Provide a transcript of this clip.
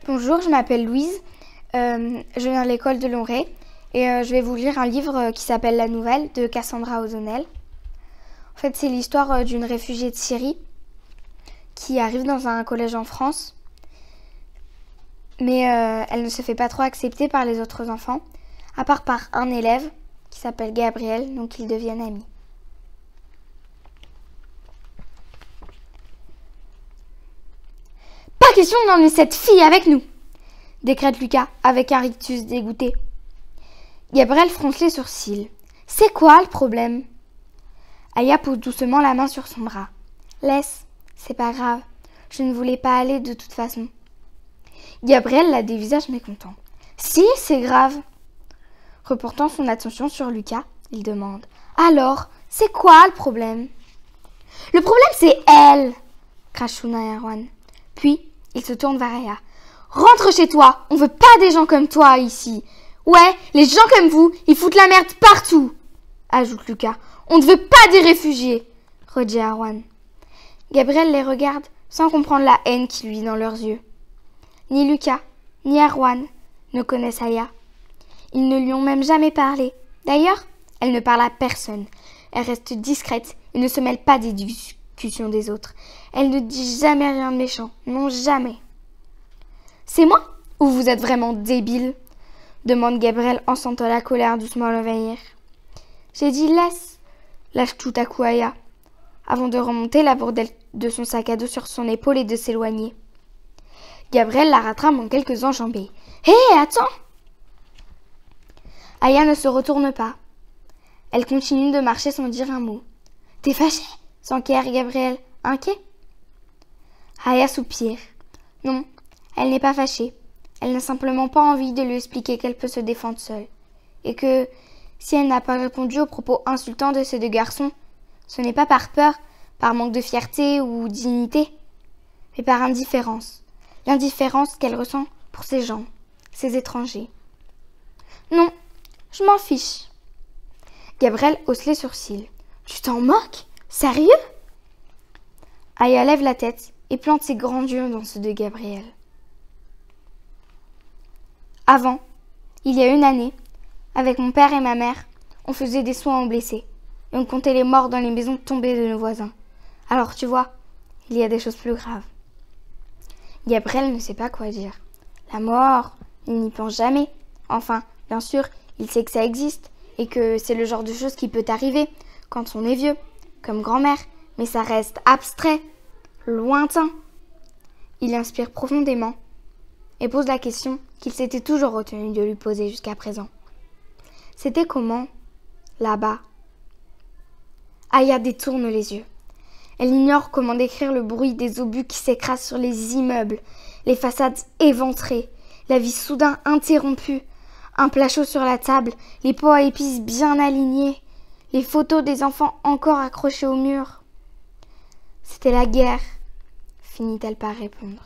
Bonjour, je m'appelle Louise, je viens de l'école de Lonray et je vais vous lire un livre qui s'appelle La Nouvelle de Cassandra O'Donnell. En fait, c'est l'histoire d'une réfugiée de Syrie qui arrive dans un collège en France, mais elle ne se fait pas trop accepter par les autres enfants, à part par un élève qui s'appelle Gabriel, donc ils deviennent amis. Pas question d'emmener cette fille avec nous, décrète Lucas avec un rictus dégoûté. Gabriel fronce les sourcils. C'est quoi le problème? Aya pose doucement la main sur son bras. Laisse, c'est pas grave, je ne voulais pas aller de toute façon. Gabriel a des visages mécontents. Si, c'est grave. Reportant son attention sur Lucas, il demande. Alors, c'est quoi le problème? Le problème, c'est elle, crache Shuna et Erwan. Puis, il se tourne vers Aya. Rentre chez toi, on veut pas des gens comme toi ici. Ouais, les gens comme vous, ils foutent la merde partout, ajoute Lucas. On ne veut pas des réfugiés, redit Erwan. Gabriel les regarde sans comprendre la haine qui lui vit dans leurs yeux. Ni Lucas, ni Erwan ne connaissent Aya. Ils ne lui ont même jamais parlé. D'ailleurs, elle ne parle à personne. Elle reste discrète et ne se mêle pas des discussions des autres. Elle ne dit jamais rien de méchant. Non, jamais. C'est moi ou vous êtes vraiment débile? Demande Gabriel en sentant la colère doucement l'envahir. J'ai dit laisse, lâche tout à coup Aya, avant de remonter la bourdelle de son sac à dos sur son épaule et de s'éloigner. Gabriel la rattrape en quelques enjambées. Hé, attends! Aya ne se retourne pas. Elle continue de marcher sans dire un mot. T'es fâché? S'enquiert Gabriel, inquiet. Aya soupire. Non, elle n'est pas fâchée. Elle n'a simplement pas envie de lui expliquer qu'elle peut se défendre seule. Et que, si elle n'a pas répondu aux propos insultants de ces deux garçons, ce n'est pas par peur, par manque de fierté ou dignité, mais par indifférence. L'indifférence qu'elle ressent pour ces gens, ces étrangers. Non, je m'en fiche. Gabriel hausse les sourcils. Tu t'en moques? Sérieux? Aya lève la tête et plante ses grands yeux dans ceux de Gabriel. Avant, il y a une année, avec mon père et ma mère, on faisait des soins aux blessés et on comptait les morts dans les maisons tombées de nos voisins. Alors tu vois, il y a des choses plus graves. Gabriel ne sait pas quoi dire. La mort, il n'y pense jamais. Enfin, bien sûr, il sait que ça existe et que c'est le genre de chose qui peut arriver quand on est vieux, comme grand-mère, mais ça reste abstrait, lointain. Il inspire profondément et pose la question qu'il s'était toujours retenu de lui poser jusqu'à présent. C'était comment, là-bas? Aya détourne les yeux. Elle ignore comment décrire le bruit des obus qui s'écrasent sur les immeubles, les façades éventrées, la vie soudain interrompue, un plat chaud sur la table, les pots à épices bien alignés, les photos des enfants encore accrochés au mur. C'était la guerre, finit-elle par répondre.